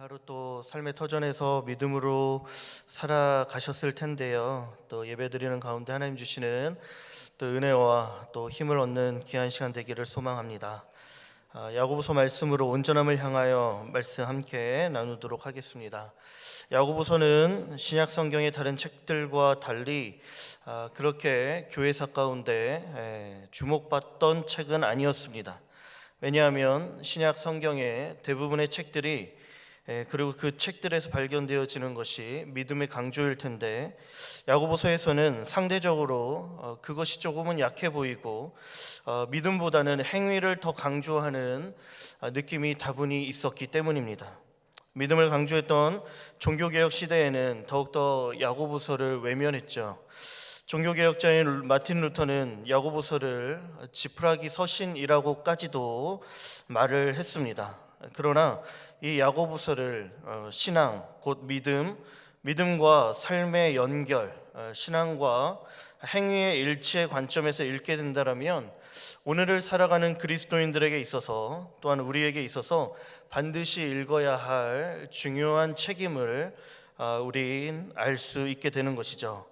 하루 또 삶의 터전에서 믿음으로 살아가셨을 텐데요. 또 예배드리는 가운데 하나님 주시는 또 은혜와 또 힘을 얻는 귀한 시간 되기를 소망합니다. 야고보서 말씀으로 온전함을 향하여 말씀 함께 나누도록 하겠습니다. 야고보서는 신약 성경의 다른 책들과 달리 그렇게 교회사 가운데 주목받던 책은 아니었습니다. 왜냐하면 신약 성경의 대부분의 책들이 그리고 그 책들에서 발견되어지는 것이 믿음의 강조일 텐데, 야고보서에서는 상대적으로 그것이 조금은 약해 보이고 믿음보다는 행위를 더 강조하는 느낌이 다분히 있었기 때문입니다. 믿음을 강조했던 종교개혁 시대에는 더욱더 야고보서를 외면했죠. 종교개혁자인 마틴 루터는 야고보서를 지푸라기 서신이라고까지도 말을 했습니다. 그러나 이 야고보서를 신앙, 곧 믿음과 삶의 연결, 신앙과 행위의 일치의 관점에서 읽게 된다면 오늘을 살아가는 그리스도인들에게 있어서, 또한 우리에게 있어서 반드시 읽어야 할 중요한 책임을 우린 알 수 있게 되는 것이죠.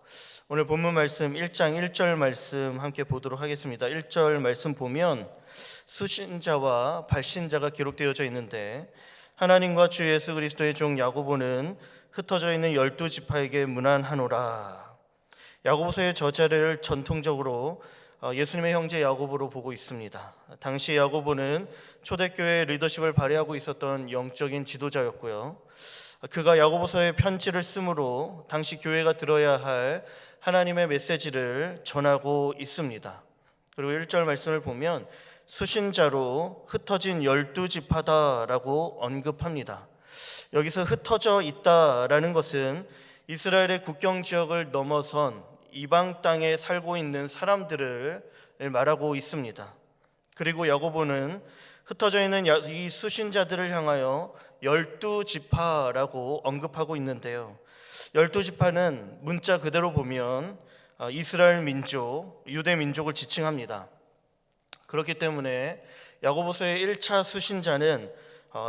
오늘 본문 말씀 1장 1절 말씀 함께 보도록 하겠습니다. 1절 말씀 보면 수신자와 발신자가 기록되어져 있는데, 하나님과 주 예수 그리스도의 종 야고보는 흩어져 있는 12지파에게 문안하노라. 야고보서의 저자를 전통적으로 예수님의 형제 야고보로 보고 있습니다. 당시 야고보는 초대교회의 리더십을 발휘하고 있었던 영적인 지도자였고요. 그가 야고보서의 편지를 쓰므로 당시 교회가 들어야 할 하나님의 메시지를 전하고 있습니다. 그리고 1절 말씀을 보면 수신자로 흩어진 12지파다라고 언급합니다. 여기서 흩어져 있다라는 것은 이스라엘의 국경 지역을 넘어선 이방 땅에 살고 있는 사람들을 말하고 있습니다. 그리고 야고보는 흩어져 있는 이 수신자들을 향하여 12지파라고 언급하고 있는데요. 12지파는 문자 그대로 보면 이스라엘 민족, 유대 민족을 지칭합니다. 그렇기 때문에 야고보서의 1차 수신자는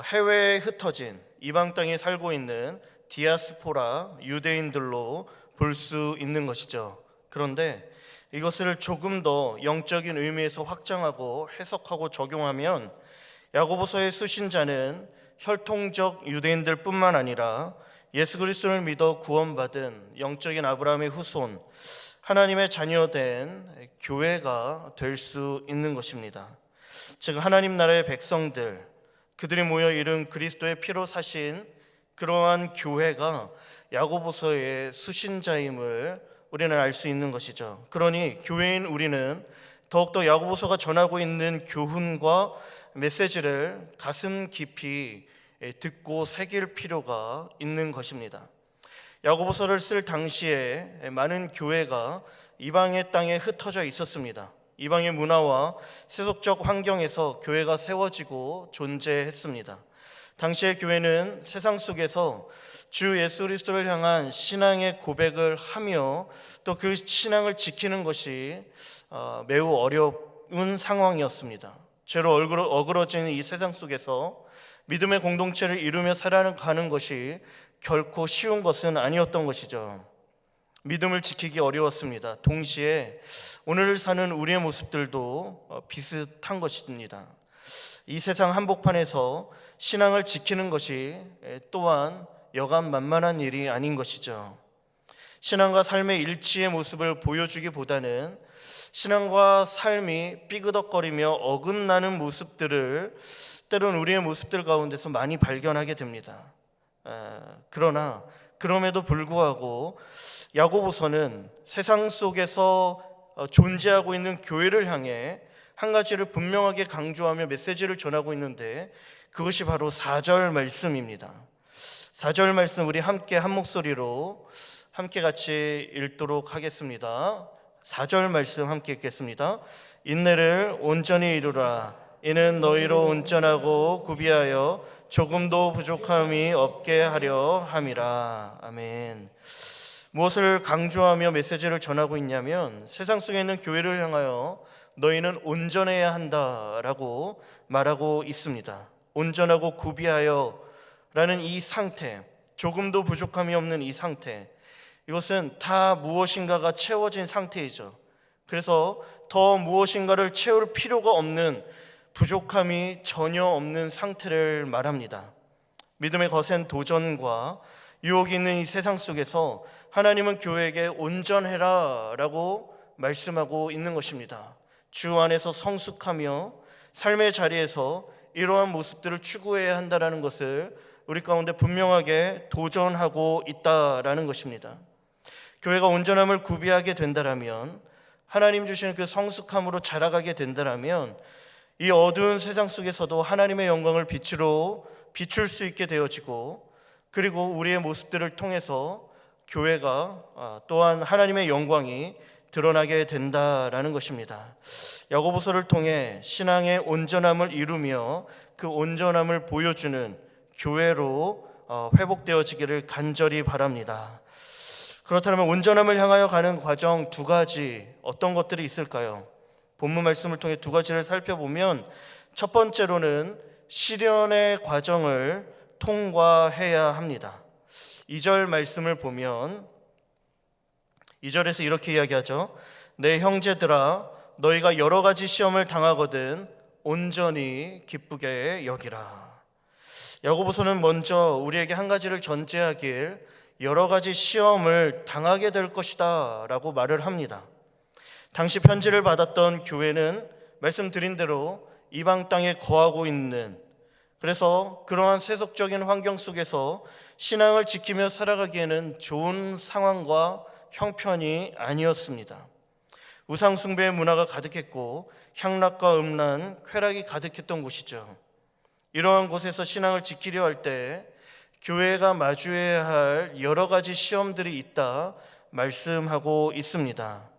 해외에 흩어진 이방 땅에 살고 있는 디아스포라 유대인들로 볼 수 있는 것이죠. 그런데 이것을 조금 더 영적인 의미에서 확장하고 해석하고 적용하면 야고보서의 수신자는 혈통적 유대인들 뿐만 아니라 예수 그리스도를 믿어 구원받은 영적인 아브라함의 후손, 하나님의 자녀된 교회가 될 수 있는 것입니다. 즉 하나님 나라의 백성들, 그들이 모여 이룬 그리스도의 피로 사신 그러한 교회가 야고보서의 수신자임을 우리는 알 수 있는 것이죠. 그러니 교회인 우리는 더욱더 야고보서가 전하고 있는 교훈과 메시지를 가슴 깊이 듣고 새길 필요가 있는 것입니다. 야고보서를 쓸 당시에 많은 교회가 이방의 땅에 흩어져 있었습니다. 이방의 문화와 세속적 환경에서 교회가 세워지고 존재했습니다. 당시의 교회는 세상 속에서 주 예수 그리스도를 향한 신앙의 고백을 하며 또 그 신앙을 지키는 것이 매우 어려운 상황이었습니다. 죄로 어그러진 이 세상 속에서 믿음의 공동체를 이루며 살아가는 것이 결코 쉬운 것은 아니었던 것이죠. 믿음을 지키기 어려웠습니다. 동시에 오늘 사는 우리의 모습들도 비슷한 것입니다. 이 세상 한복판에서 신앙을 지키는 것이 또한 여간 만만한 일이 아닌 것이죠. 신앙과 삶의 일치의 모습을 보여주기보다는 신앙과 삶이 삐그덕거리며 어긋나는 모습들을 때론 우리의 모습들 가운데서 많이 발견하게 됩니다. 그러나 그럼에도 불구하고 야고보서는 세상 속에서 존재하고 있는 교회를 향해 한 가지를 분명하게 강조하며 메시지를 전하고 있는데, 그것이 바로 4절 말씀입니다. 4절 말씀 우리 함께 한 목소리로 함께 같이 읽도록 하겠습니다. 4절 말씀 함께 읽겠습니다. 인내를 온전히 이루라. 이는 너희로 온전하고 구비하여 조금도 부족함이 없게 하려 함이라. 아멘. 무엇을 강조하며 메시지를 전하고 있냐면, 세상 속에 있는 교회를 향하여 너희는 온전해야 한다라고 말하고 있습니다. 온전하고 구비하여 라는 이 상태, 조금도 부족함이 없는 이 상태, 이것은 다 무엇인가가 채워진 상태이죠. 그래서 더 무엇인가를 채울 필요가 없는, 부족함이 전혀 없는 상태를 말합니다. 믿음의 거센 도전과 유혹이 있는 이 세상 속에서 하나님은 교회에게 온전해라 라고 말씀하고 있는 것입니다. 주 안에서 성숙하며 삶의 자리에서 이러한 모습들을 추구해야 한다는 것을 우리 가운데 분명하게 도전하고 있다라는 것입니다. 교회가 온전함을 구비하게 된다라면, 하나님 주시는 그 성숙함으로 자라가게 된다라면, 이 어두운 세상 속에서도 하나님의 영광을 빛으로 비출 수 있게 되어지고, 그리고 우리의 모습들을 통해서 교회가 또한 하나님의 영광이 드러나게 된다라는 것입니다. 야고보서를 통해 신앙의 온전함을 이루며 그 온전함을 보여주는 교회로 회복되어지기를 간절히 바랍니다. 그렇다면 온전함을 향하여 가는 과정 두 가지, 어떤 것들이 있을까요? 본문 말씀을 통해 두 가지를 살펴보면, 첫 번째로는 시련의 과정을 통과해야 합니다. 2절 말씀을 보면 2절에서 이렇게 이야기하죠. 내 형제들아, 너희가 여러 가지 시험을 당하거든 온전히 기쁘게 여기라. 야고보서는 먼저 우리에게 한 가지를 전제하길, 여러 가지 시험을 당하게 될 것이다 라고 말을 합니다. 당시 편지를 받았던 교회는 말씀드린 대로 이방 땅에 거하고 있는, 그래서 그러한 세속적인 환경 속에서 신앙을 지키며 살아가기에는 좋은 상황과 형편이 아니었습니다. 우상 숭배의 문화가 가득했고 향락과 음란, 쾌락이 가득했던 곳이죠. 이러한 곳에서 신앙을 지키려 할 때 교회가 마주해야 할 여러 가지 시험들이 있다 말씀하고 있습니다.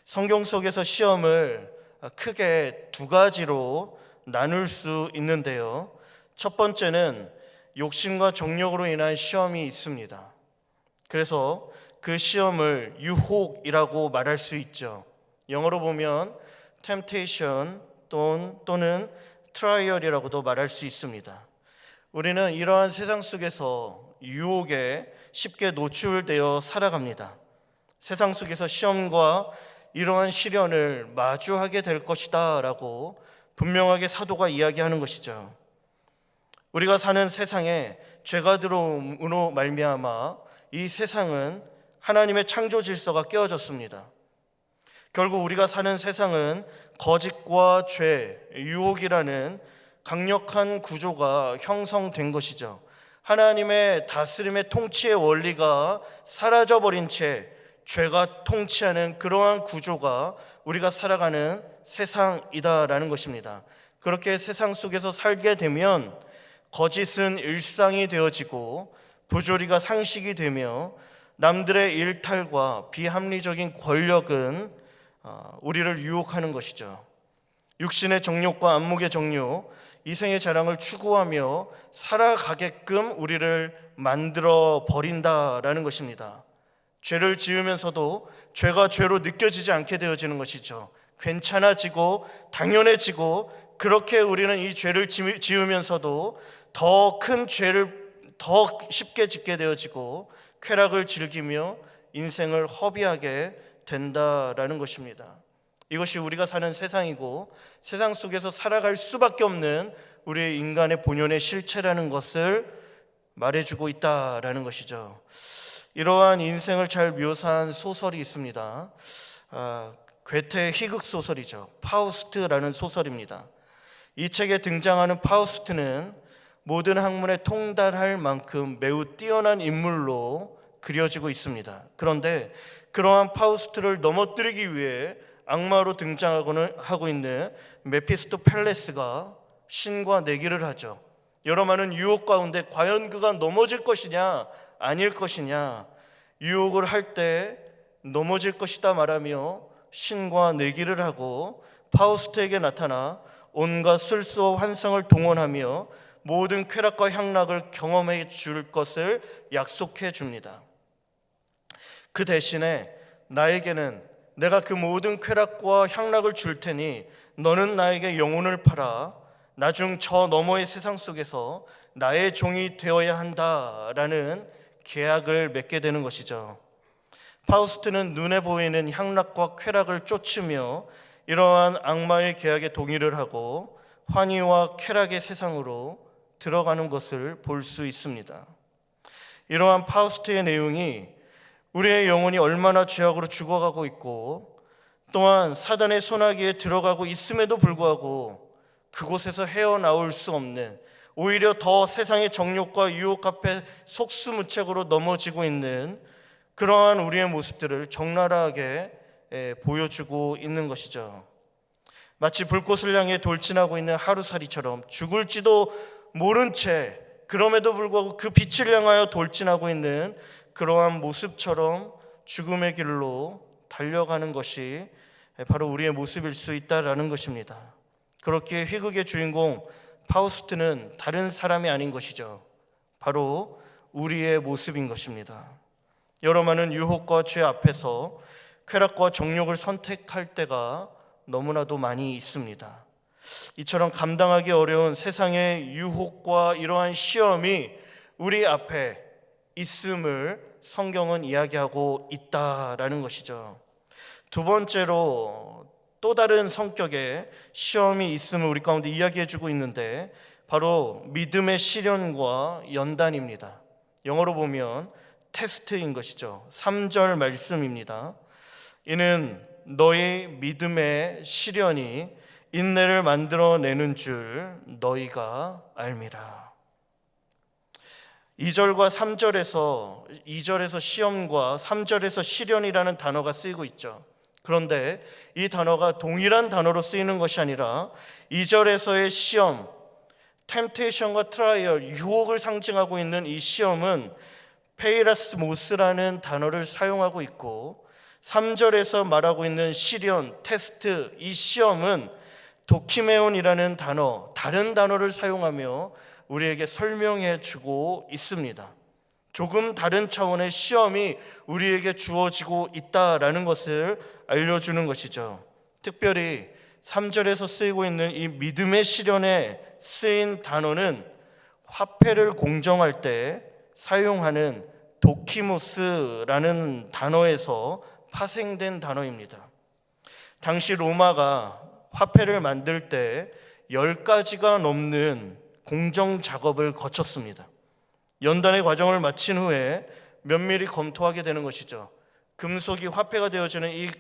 성경 속에서 시험을 크게 두 가지로 나눌 수 있는데요. 첫 번째는 욕심과 정욕으로 인한 시험이 있습니다. 그래서 그 시험을 유혹이라고 말할 수 있죠. 영어로 보면 temptation 또는 trial이라고도 말할 수 있습니다. 우리는 이러한 세상 속에서 유혹에 쉽게 노출되어 살아갑니다. 세상 속에서 시험과 이러한 시련을 마주하게 될 것이다 라고 분명하게 사도가 이야기하는 것이죠. 우리가 사는 세상에 죄가 들어옴으로 말미암아 이 세상은 하나님의 창조 질서가 깨어졌습니다. 결국 우리가 사는 세상은 거짓과 죄, 유혹이라는 강력한 구조가 형성된 것이죠. 하나님의 다스림의 통치의 원리가 사라져버린 채 죄가 통치하는 그러한 구조가 우리가 살아가는 세상이다라는 것입니다. 그렇게 세상 속에서 살게 되면 거짓은 일상이 되어지고 부조리가 상식이 되며 남들의 일탈과 비합리적인 권력은 우리를 유혹하는 것이죠. 육신의 정욕과 안목의 정욕, 이생의 자랑을 추구하며 살아가게끔 우리를 만들어 버린다라는 것입니다. 죄를 지으면서도 죄가 죄로 느껴지지 않게 되어지는 것이죠. 괜찮아지고 당연해지고, 그렇게 우리는 이 죄를 지으면서도 더 큰 죄를 더 쉽게 짓게 되어지고 쾌락을 즐기며 인생을 허비하게 된다라는 것입니다. 이것이 우리가 사는 세상이고 세상 속에서 살아갈 수밖에 없는 우리의 인간의 본연의 실체라는 것을 말해주고 있다라는 것이죠. 이러한 인생을 잘 묘사한 소설이 있습니다. 괴테의 희극 소설이죠. 파우스트라는 소설입니다. 이 책에 등장하는 파우스트는 모든 학문에 통달할 만큼 매우 뛰어난 인물로 그려지고 있습니다. 그런데 그러한 파우스트를 넘어뜨리기 위해 악마로 등장하고 있는 메피스토펠레스가 신과 내기를 하죠. 여러 많은 유혹 가운데 과연 그가 넘어질 것이냐 아닐 것이냐, 유혹을 할 때 넘어질 것이다 말하며 신과 내기를 하고 파우스트에게 나타나 온갖 술수와 환상을 동원하며 모든 쾌락과 향락을 경험해 줄 것을 약속해 줍니다. 그 대신에 나에게는 내가 그 모든 쾌락과 향락을 줄 테니 너는 나에게 영혼을 팔아 나중 저 너머의 세상 속에서 나의 종이 되어야 한다라는 계약을 맺게 되는 것이죠. 파우스트는 눈에 보이는 향락과 쾌락을 쫓으며 이러한 악마의 계약에 동의를 하고 환희와 쾌락의 세상으로 들어가는 것을 볼 수 있습니다. 이러한 파우스트의 내용이 우리의 영혼이 얼마나 죄악으로 죽어가고 있고 또한 사단의 손아귀에 들어가고 있음에도 불구하고 그곳에서 헤어나올 수 없는, 오히려 더 세상의 정욕과 유혹 앞에 속수무책으로 넘어지고 있는 그러한 우리의 모습들을 적나라하게 보여주고 있는 것이죠. 마치 불꽃을 향해 돌진하고 있는 하루살이처럼 죽을지도 모른 채 그럼에도 불구하고 그 빛을 향하여 돌진하고 있는 그러한 모습처럼 죽음의 길로 달려가는 것이 바로 우리의 모습일 수 있다라는 것입니다. 그렇게 희극의 주인공 파우스트는 다른 사람이 아닌 것이죠. 바로 우리의 모습인 것입니다. 여러 많은 유혹과 죄 앞에서 쾌락과 정욕을 선택할 때가 너무나도 많이 있습니다. 이처럼 감당하기 어려운 세상의 유혹과 이러한 시험이 우리 앞에 있음을 성경은 이야기하고 있다라는 것이죠. 두 번째로 또 다른 성격의 시험이 있음을 우리 가운데 이야기해주고 있는데 바로 믿음의 시련과 연단입니다. 영어로 보면 테스트인 것이죠. 3절 말씀입니다. 이는 너희 믿음의 시련이 인내를 만들어내는 줄 너희가 알미라. 2절과 3절에서 2절에서 시험과 3절에서 시련이라는 단어가 쓰이고 있죠. 그런데 이 단어가 동일한 단어로 쓰이는 것이 아니라 2절에서의 시험, 템테이션과 트라이얼, 유혹을 상징하고 있는 이 시험은 페이라스모스라는 단어를 사용하고 있고 3절에서 말하고 있는 시련, 테스트, 이 시험은 도키메온이라는 단어, 다른 단어를 사용하며 우리에게 설명해 주고 있습니다. 조금 다른 차원의 시험이 우리에게 주어지고 있다라는 것을 알려주는 것이죠. 특별히 3절에서 쓰이고 있는 이 믿음의 시련에 쓰인 단어는 화폐를 공정할 때 사용하는 도키모스라는 단어에서 파생된 단어입니다. 당시 로마가 화폐를 만들 때 10가지가 넘는 공정 작업을 거쳤습니다. 연단의 과정을 마친 후에 면밀히 검토하게 되는 것이죠. 금속이 화폐가 되어지는 이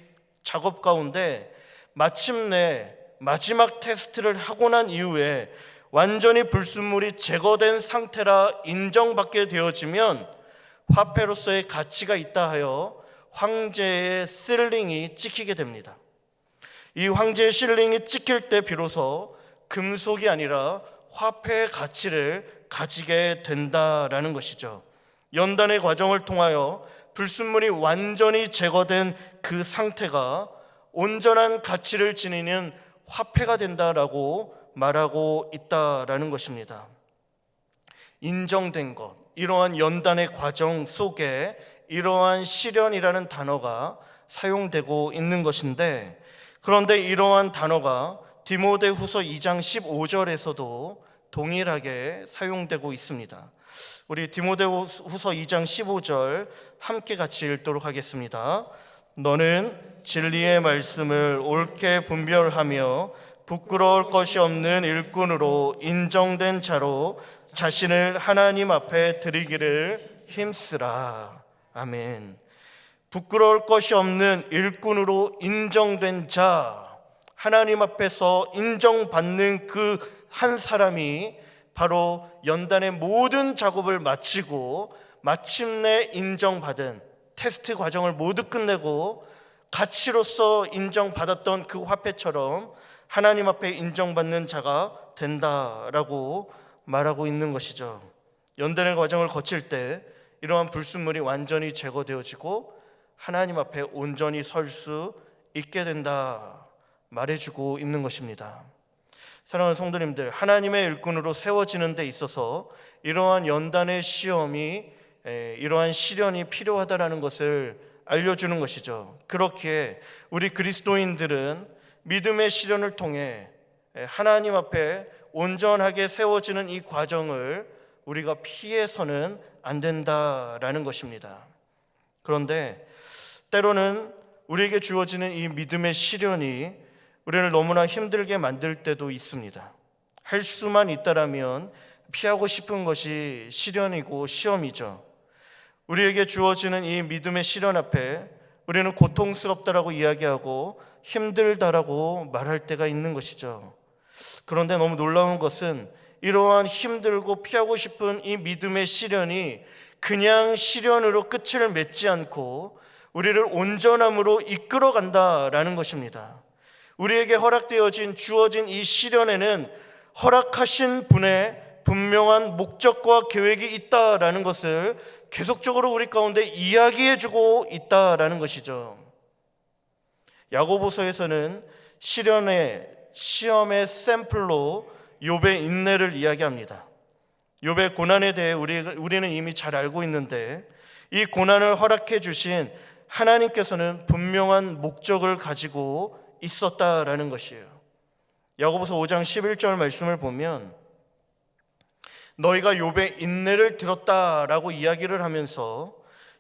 작업 가운데 마침내 마지막 테스트를 하고 난 이후에 완전히 불순물이 제거된 상태라 인정받게 되어지면 화폐로서의 가치가 있다 하여 황제의 실링이 찍히게 됩니다. 이 황제의 실링이 찍힐 때 비로소 금속이 아니라 화폐의 가치를 가지게 된다라는 것이죠. 연단의 과정을 통하여 불순물이 완전히 제거된 그 상태가 온전한 가치를 지니는 화폐가 된다라고 말하고 있다라는 것입니다. 인정된 것, 이러한 연단의 과정 속에 이러한 시련이라는 단어가 사용되고 있는 것인데, 그런데 이러한 단어가 디모데후서 2장 15절에서도 동일하게 사용되고 있습니다. 우리 디모데후서 2장 15절 함께 같이 읽도록 하겠습니다. 너는 진리의 말씀을 옳게 분별하며 부끄러울 것이 없는 일꾼으로 인정된 자로 자신을 하나님 앞에 드리기를 힘쓰라. 아멘. 부끄러울 것이 없는 일꾼으로 인정된 자, 하나님 앞에서 인정받는 그 한 사람이 바로 연단의 모든 작업을 마치고 마침내 인정받은, 테스트 과정을 모두 끝내고 가치로서 인정받았던 그 화폐처럼 하나님 앞에 인정받는 자가 된다라고 말하고 있는 것이죠. 연단의 과정을 거칠 때 이러한 불순물이 완전히 제거되어지고 하나님 앞에 온전히 설 수 있게 된다 말해주고 있는 것입니다. 사랑하는 성도님들, 하나님의 일꾼으로 세워지는 데 있어서 이러한 연단의 시험이, 이러한 시련이 필요하다라는 것을 알려주는 것이죠. 그렇기에 우리 그리스도인들은 믿음의 시련을 통해 하나님 앞에 온전하게 세워지는 이 과정을 우리가 피해서는 안 된다라는 것입니다. 그런데 때로는 우리에게 주어지는 이 믿음의 시련이 우리를 너무나 힘들게 만들 때도 있습니다. 할 수만 있다라면 피하고 싶은 것이 시련이고 시험이죠. 우리에게 주어지는 이 믿음의 시련 앞에 우리는 고통스럽다라고 이야기하고 힘들다라고 말할 때가 있는 것이죠. 그런데 너무 놀라운 것은 이러한 힘들고 피하고 싶은 이 믿음의 시련이 그냥 시련으로 끝을 맺지 않고 우리를 온전함으로 이끌어 간다라는 것입니다. 우리에게 허락되어진 주어진 이 시련에는 허락하신 분의 분명한 목적과 계획이 있다라는 것을 계속적으로 우리 가운데 이야기해주고 있다라는 것이죠. 야고보서에서는 시험의 샘플로 욥의 인내를 이야기합니다. 욥의 고난에 대해 우리는 이미 잘 알고 있는데 이 고난을 허락해 주신 하나님께서는 분명한 목적을 가지고 있었다라는 것이에요. 야고보서 5장 11절 말씀을 보면 너희가 욥의 인내를 들었다라고 이야기를 하면서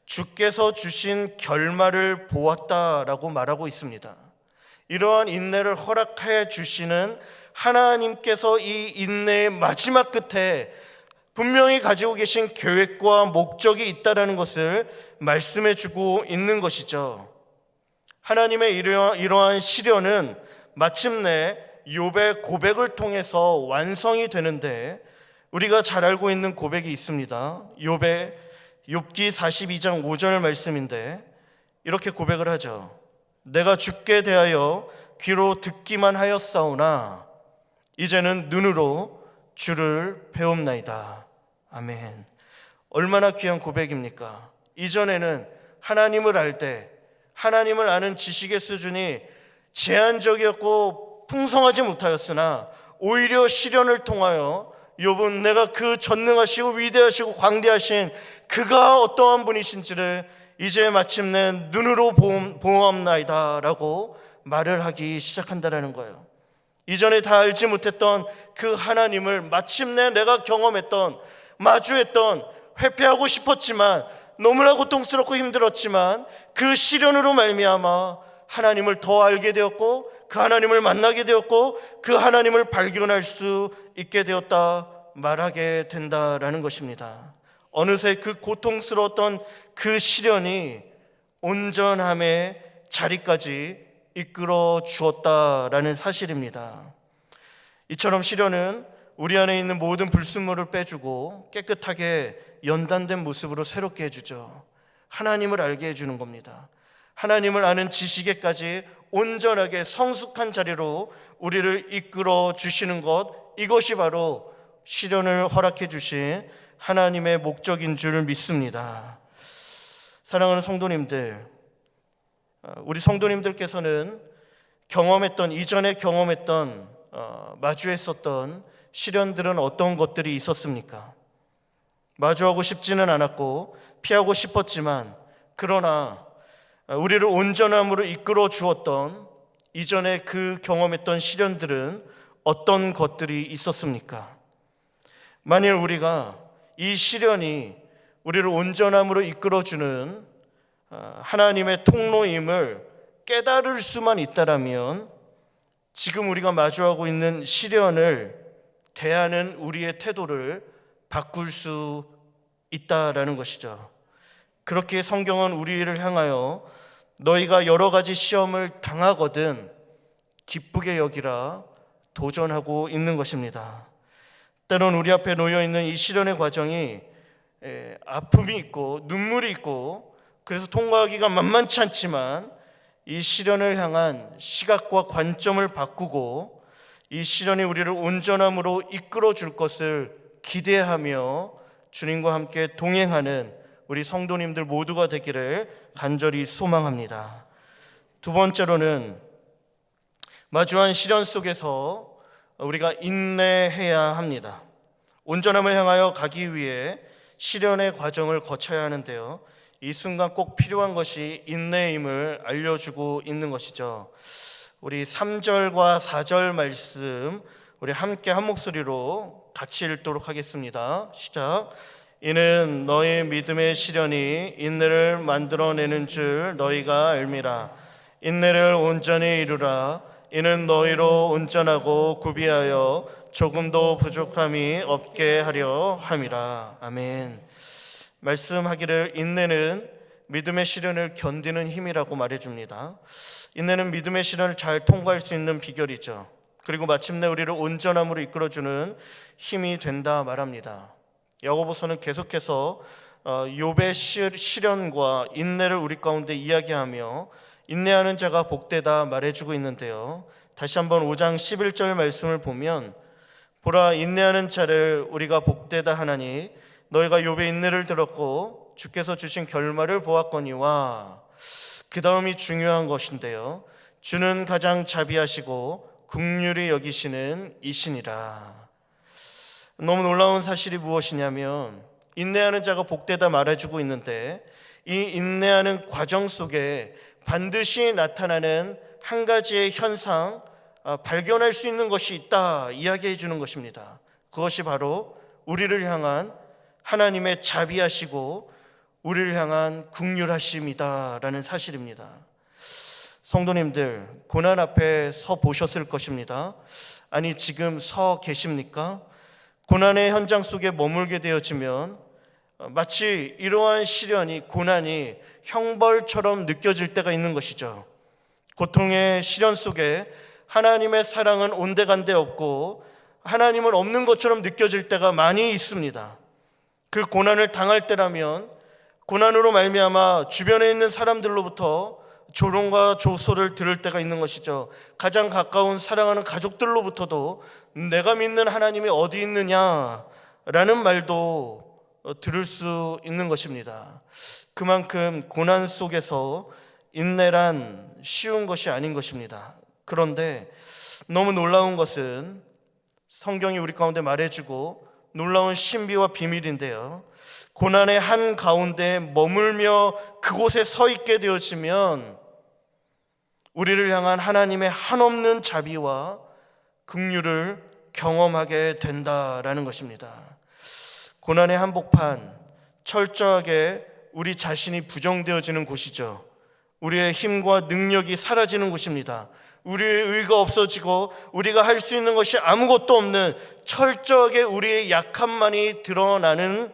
주께서 주신 결말을 보았다라고 말하고 있습니다. 이러한 인내를 허락해 주시는 하나님께서 이 인내의 마지막 끝에 분명히 가지고 계신 계획과 목적이 있다라는 것을 말씀해 주고 있는 것이죠. 하나님의 이러한 시련은 마침내 욥의 고백을 통해서 완성이 되는데 우리가 잘 알고 있는 고백이 있습니다. 욥기 42장 5절 말씀인데 이렇게 고백을 하죠. 내가 주께 대하여 귀로 듣기만 하였사오나 이제는 눈으로 주를 배움나이다. 아멘. 얼마나 귀한 고백입니까? 이전에는 하나님을 알 때 하나님을 아는 지식의 수준이 제한적이었고 풍성하지 못하였으나 오히려 시련을 통하여 욥은 내가 그 전능하시고 위대하시고 광대하신 그가 어떠한 분이신지를 이제 마침내 눈으로 보험나이다 라고 말을 하기 시작한다는 거예요. 이전에 다 알지 못했던 그 하나님을 마침내 내가 경험했던, 마주했던, 회피하고 싶었지만 너무나 고통스럽고 힘들었지만 그 시련으로 말미암아 하나님을 더 알게 되었고 그 하나님을 만나게 되었고 그 하나님을 발견할 수 있게 되었다 말하게 된다라는 것입니다. 어느새 그 고통스러웠던 그 시련이 온전함의 자리까지 이끌어 주었다라는 사실입니다. 이처럼 시련은 우리 안에 있는 모든 불순물을 빼주고 깨끗하게 연단된 모습으로 새롭게 해주죠. 하나님을 알게 해주는 겁니다. 하나님을 아는 지식에까지 온전하게 성숙한 자리로 우리를 이끌어 주시는 것, 이것이 바로 시련을 허락해 주신 하나님의 목적인 줄 믿습니다. 사랑하는 성도님들, 우리 성도님들께서는 이전에 경험했던 마주했었던 시련들은 어떤 것들이 있었습니까? 마주하고 싶지는 않았고 피하고 싶었지만 그러나 우리를 온전함으로 이끌어 주었던 이전에 그 경험했던 시련들은 어떤 것들이 있었습니까? 만일 우리가 이 시련이 우리를 온전함으로 이끌어주는 하나님의 통로임을 깨달을 수만 있다라면 지금 우리가 마주하고 있는 시련을 대하는 우리의 태도를 바꿀 수 있다라는 것이죠. 그렇게 성경은 우리를 향하여 너희가 여러 가지 시험을 당하거든 기쁘게 여기라 도전하고 있는 것입니다. 때론 우리 앞에 놓여있는 이 시련의 과정이 아픔이 있고 눈물이 있고 그래서 통과하기가 만만치 않지만 이 시련을 향한 시각과 관점을 바꾸고 이 시련이 우리를 온전함으로 이끌어 줄 것을 기대하며 주님과 함께 동행하는 우리 성도님들 모두가 되기를 간절히 소망합니다. 두 번째로는 마주한 시련 속에서 우리가 인내해야 합니다. 온전함을 향하여 가기 위해 시련의 과정을 거쳐야 하는데요, 이 순간 꼭 필요한 것이 인내임을 알려주고 있는 것이죠. 우리 3절과 4절 말씀 우리 함께 한 목소리로 같이 읽도록 하겠습니다. 시작. 이는 너희 믿음의 시련이 인내를 만들어내는 줄 너희가 알미라. 인내를 온전히 이루라. 이는 너희로 온전하고 구비하여 조금도 부족함이 없게 하려 함이라. 아멘. 말씀하기를 인내는 믿음의 시련을 견디는 힘이라고 말해줍니다. 인내는 믿음의 시련을 잘 통과할 수 있는 비결이죠. 그리고 마침내 우리를 온전함으로 이끌어주는 힘이 된다 말합니다. 야고보서는 계속해서 욥의 시련과 인내를 우리 가운데 이야기하며 인내하는 자가 복되다 말해주고 있는데요. 다시 한번 5장 11절 말씀을 보면 보라 인내하는 자를 우리가 복되다 하나니 너희가 욥의 인내를 들었고 주께서 주신 결말을 보았거니와. 그 다음이 중요한 것인데요. 주는 가장 자비하시고 긍휼히 여기시는 이시니라. 너무 놀라운 사실이 무엇이냐면 인내하는 자가 복되다 말해주고 있는데 이 인내하는 과정 속에 반드시 나타나는 한 가지의 현상, 발견할 수 있는 것이 있다 이야기해 주는 것입니다. 그것이 바로 우리를 향한 하나님의 자비하시고 우리를 향한 긍휼하심이다라는 사실입니다. 성도님들, 고난 앞에 서 보셨을 것입니다. 아니 지금 서 계십니까? 고난의 현장 속에 머물게 되어지면 마치 이러한 시련이, 고난이 형벌처럼 느껴질 때가 있는 것이죠. 고통의 시련 속에 하나님의 사랑은 온데간데 없고 하나님은 없는 것처럼 느껴질 때가 많이 있습니다. 그 고난을 당할 때라면 고난으로 말미암아 주변에 있는 사람들로부터 조롱과 조소를 들을 때가 있는 것이죠. 가장 가까운 사랑하는 가족들로부터도 내가 믿는 하나님이 어디 있느냐라는 말도 들을 수 있는 것입니다. 그만큼 고난 속에서 인내란 쉬운 것이 아닌 것입니다. 그런데 너무 놀라운 것은 성경이 우리 가운데 말해주고 놀라운 신비와 비밀인데요. 고난의 한가운데 머물며 그곳에 서 있게 되어지면 우리를 향한 하나님의 한없는 자비와 긍휼을 경험하게 된다라는 것입니다. 고난의 한복판, 철저하게 우리 자신이 부정되어지는 곳이죠. 우리의 힘과 능력이 사라지는 곳입니다. 우리의 의가 없어지고 우리가 할 수 있는 것이 아무것도 없는 철저하게 우리의 약함만이 드러나는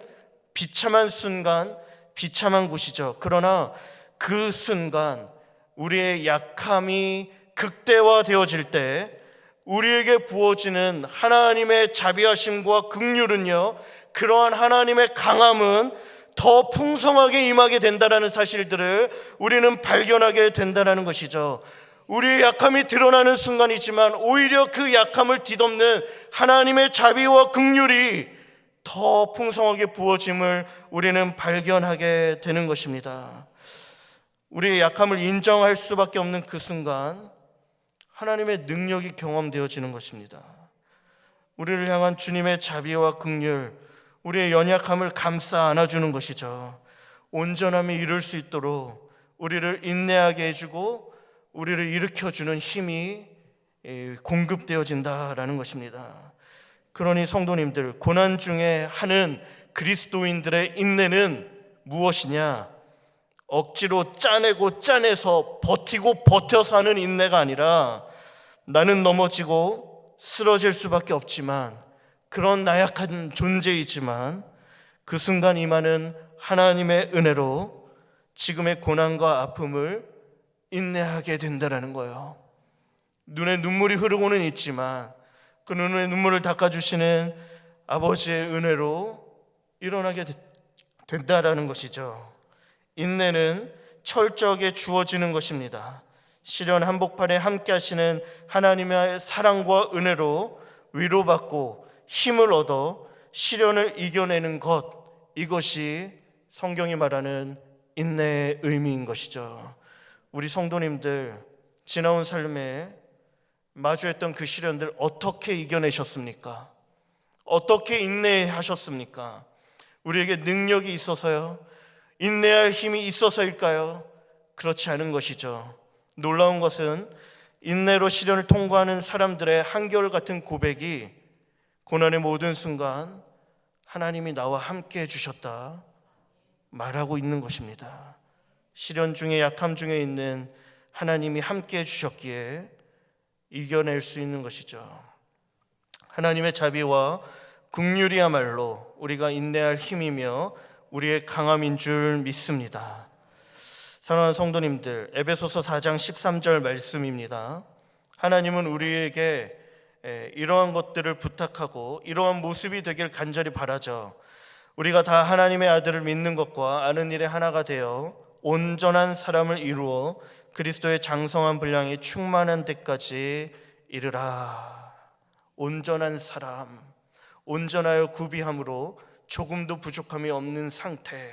비참한 순간, 비참한 곳이죠. 그러나 그 순간 우리의 약함이 극대화되어질 때 우리에게 부어지는 하나님의 자비하심과 긍휼은요, 그러한 하나님의 강함은 더 풍성하게 임하게 된다는 사실들을 우리는 발견하게 된다는 것이죠. 우리의 약함이 드러나는 순간이지만 오히려 그 약함을 뒤덮는 하나님의 자비와 긍휼이 더 풍성하게 부어짐을 우리는 발견하게 되는 것입니다. 우리의 약함을 인정할 수밖에 없는 그 순간 하나님의 능력이 경험되어지는 것입니다. 우리를 향한 주님의 자비와 긍휼, 우리의 연약함을 감싸 안아주는 것이죠. 온전함이 이룰 수 있도록 우리를 인내하게 해주고 우리를 일으켜주는 힘이 공급되어진다라는 것입니다. 그러니 성도님들, 고난 중에 하는 그리스도인들의 인내는 무엇이냐? 억지로 짜내고 짜내서 버티고 버텨서 하는 인내가 아니라 나는 넘어지고 쓰러질 수밖에 없지만 그런 나약한 존재이지만 그 순간 임하는 하나님의 은혜로 지금의 고난과 아픔을 인내하게 된다는 거예요. 눈에 눈물이 흐르고는 있지만 그 눈의 눈물을 닦아주시는 아버지의 은혜로 일어나게 된다라는 것이죠. 인내는 철저하게 주어지는 것입니다. 시련 한복판에 함께 하시는 하나님의 사랑과 은혜로 위로받고 힘을 얻어 시련을 이겨내는 것, 이것이 성경이 말하는 인내의 의미인 것이죠. 우리 성도님들, 지나온 삶에 마주했던 그 시련들 어떻게 이겨내셨습니까? 어떻게 인내하셨습니까? 우리에게 능력이 있어서요? 인내할 힘이 있어서일까요? 그렇지 않은 것이죠. 놀라운 것은 인내로 시련을 통과하는 사람들의 한결같은 고백이 고난의 모든 순간 하나님이 나와 함께 해주셨다 말하고 있는 것입니다. 시련 중에, 약함 중에 있는 하나님이 함께 해주셨기에 이겨낼 수 있는 것이죠. 하나님의 자비와 긍휼이야말로 우리가 인내할 힘이며 우리의 강함인 줄 믿습니다. 사랑하는 성도님들, 에베소서 4장 13절 말씀입니다. 하나님은 우리에게 이러한 것들을 부탁하고 이러한 모습이 되길 간절히 바라죠. 우리가 다 하나님의 아들을 믿는 것과 아는 일에 하나가 되어 온전한 사람을 이루어 그리스도의 장성한 분량이 충만한 데까지 이르라. 온전한 사람, 온전하여 구비함으로 조금도 부족함이 없는 상태.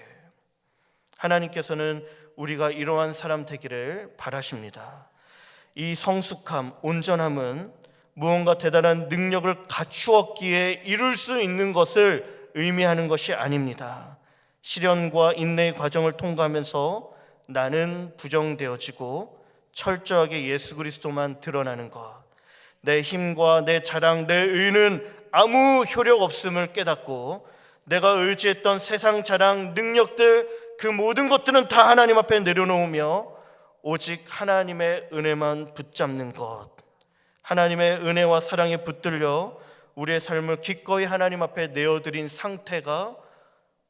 하나님께서는 우리가 이러한 사람 되기를 바라십니다. 이 성숙함, 온전함은 무언가 대단한 능력을 갖추었기에 이룰 수 있는 것을 의미하는 것이 아닙니다. 시련과 인내의 과정을 통과하면서 나는 부정되어지고 철저하게 예수 그리스도만 드러나는 것, 내 힘과 내 자랑, 내 의는 아무 효력 없음을 깨닫고 내가 의지했던 세상 자랑, 능력들, 그 모든 것들은 다 하나님 앞에 내려놓으며 오직 하나님의 은혜만 붙잡는 것, 하나님의 은혜와 사랑에 붙들려 우리의 삶을 기꺼이 하나님 앞에 내어드린 상태가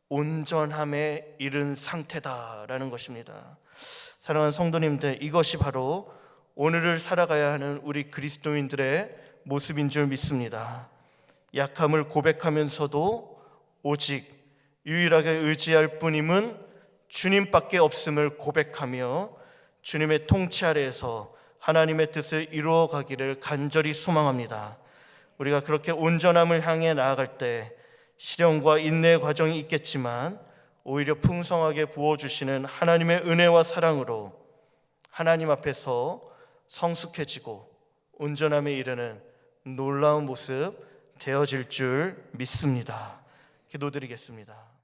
온전함에 이른 상태다라는 것입니다. 사랑하는 성도님들, 이것이 바로 오늘을 살아가야 하는 우리 그리스도인들의 모습인 줄 믿습니다. 약함을 고백하면서도 오직 유일하게 의지할 분임은 주님밖에 없음을 고백하며 주님의 통치 아래에서 하나님의 뜻을 이루어 가기를 간절히 소망합니다. 우리가 그렇게 온전함을 향해 나아갈 때 시련과 인내의 과정이 있겠지만 오히려 풍성하게 부어주시는 하나님의 은혜와 사랑으로 하나님 앞에서 성숙해지고 온전함에 이르는 놀라운 모습 되어질 줄 믿습니다. 기도드리겠습니다.